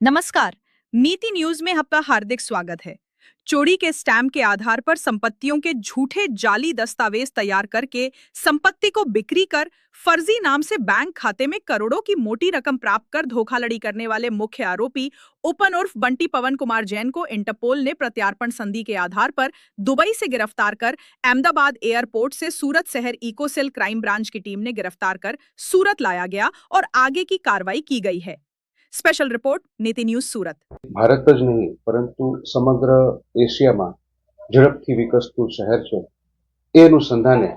नमस्कार। नीति न्यूज में आपका हार्दिक स्वागत है। चोरी के स्टैम्प के आधार पर संपत्तियों के झूठे जाली दस्तावेज तैयार करके संपत्ति को बिक्री कर फर्जी नाम से बैंक खाते में करोड़ों की मोटी रकम प्राप्त कर धोखाधड़ी करने वाले मुख्य आरोपी ओपन उर्फ बंटी पवन कुमार जैन को इंटरपोल ने प्रत्यार्पण संधि के आधार पर दुबई से गिरफ्तार कर अहमदाबाद एयरपोर्ट से सूरत शहर इको सेल क्राइम ब्रांच की टीम ने गिरफ्तार कर सूरत लाया गया और आगे की कार्रवाई की गई है। स्पेशल रिपोर्ट नीति न्यूज सूरत। भारत ज नहीं परंतु समग्र एशिया में झड़पथी विकसतुं शहर है। ए अनुसंधाने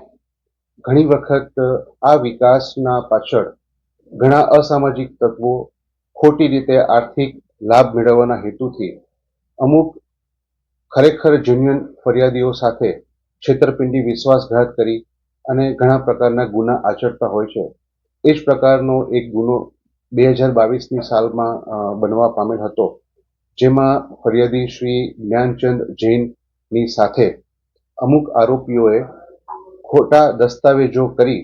घणी वखत आ विकासना पाछळ घणा असामाजिक तत्वो खोटी रीते आर्थिक लाभ मेळववाना हेतुथी अमुक खरेखर जेन्युइन फरियादीओ साथे छेतरपिंडी विश्वासघात करी अने घणा प्रकारना गुना आचरता होय छे। ए ज प्रकारनो एक गुनो 2022 सालमां बनवा पामेल हतो, जेमां फरियादी श्री ज्ञानचंद जैननी साथे अमुक आरोपीओए खोटा दस्तावेजो करी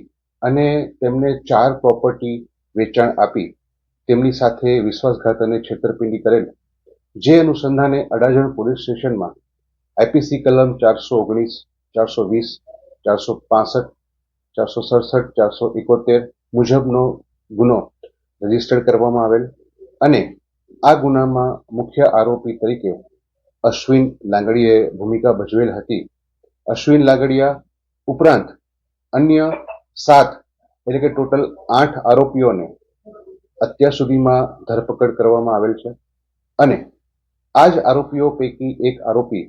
अने तेमने 4 प्रोपर्टी वेचाण आपी तेमनी साथे विश्वासघात अने छेतरपिंडी करेल। जे अनुसंधाने अडाजण पोलीस स्टेशनमां आईपीसी कलम 419, 420, 465, 467, 471 मुजबनो गुनो रजिस्टर करवामां आवेल अने आ गुनामां मुख्य आरोपी तरीके अश्विन लांगड़ियाए भूमिका भजवेल हती। अश्विन लांगड़िया उपरांत अन्य 7 એટલે કે ટોટલ 8 આરોપીઓને અત્યાર સુધીમાં ધરપકડ કરવામાં આવેલ છે અને આ જ આરોપીઓ પૈકી એક આરોપી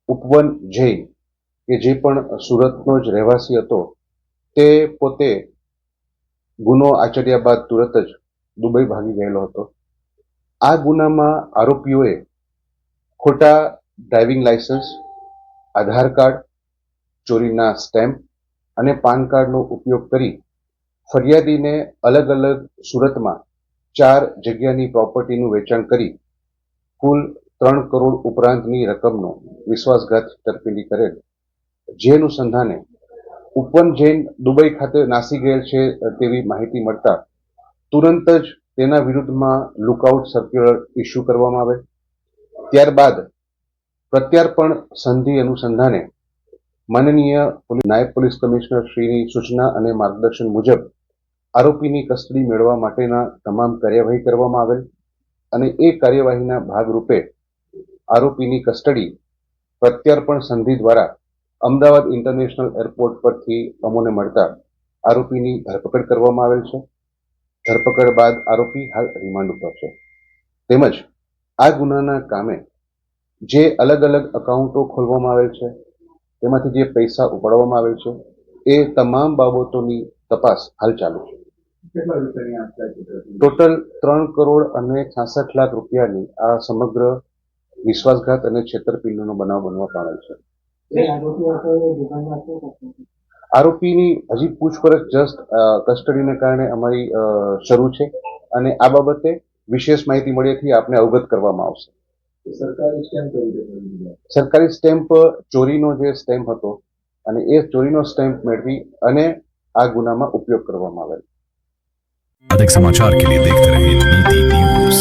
ઉપવન જૈન કે જે પણ સુરતનો જ રહેવાસી હતો તે પોતે ગુનો આચર્યા બાદ તુરત જ દુબઈ ભાગી ગયેલો હતો। આ ગુનામાં આરોપીઓએ ખોટા ડ્રાઇવિંગ લાયસન્સ, આધાર કાર્ડ, ચોરીના સ્ટેમ્પ અને પાન કાર્ડનો ઉપયોગ કરી ફરિયાદીને અલગ અલગ સુરતમાં 4 જગ્યાની પ્રોપર્ટીનું વેચાણ કરી કુલ 3 કરોડ ઉપરાંતની રકમનો વિશ્વાસઘાત છેતરપિંડી કરેલ। જે અનુસંધાને ઉપવન જૈન દુબઈ ખાતે નાસી ગયેલ છે તેવી માહિતી મળતા तुरंत ज तेना विरुद्धमां लुकआउट सर्क्युलर इश्यू करवामां आवे। त्यारबाद प्रत्यार्पण संधि अनुसंधाने माननीय नायब पोलीस कमिश्नर श्रीनी सूचना अने मार्गदर्शन मुजब आरोपीनी कस्टडी मेळववा माटेना तमाम कार्यवाही करवामां आवेल अने ए कार्यवाहीना भागरूपे आरोपीनी कस्टडी प्रत्यार्पण संधि द्वारा अमदावाद इंटरनेशनल एरपोर्ट परथी अमोने मळता आरोपीनी धरपकड़ करवामां आवेल छे। धरपकड़ बाद आरोपी हाल रिमांड पर है। तेमज आ गुनाना कामे जे अलग अलग अकाउंटो खोलवामां आवेल छे तेमांथी जे पैसा उपाडवामां आवेल छे ए तमाम बाबतोनी तपास हाल चालू छे। टोटल 3 करोड़ અને 66 लाख રૂપિયાની આ સમગ્ર વિશ્વાસઘાત અને છેતરપિંડીનો બનાવ બનવા પામેલ છે। आरोपीनी हजी पूछपरछ जस्ट कस्टडीने कारणे अमारी शरू छे अने आ बाबते विशेष माहिती मळ्याथी आपने अवगत करवामां आवशे। सरकारी स्टेम्प चोरीनो जे स्टेम्प हतो अने ए चोरीनो स्टेम्प मेळवी अने आ गुनामां उपयोग करवामां आवेल। अधिक समाचार के लिए देखते रहिए नीति न्यूज।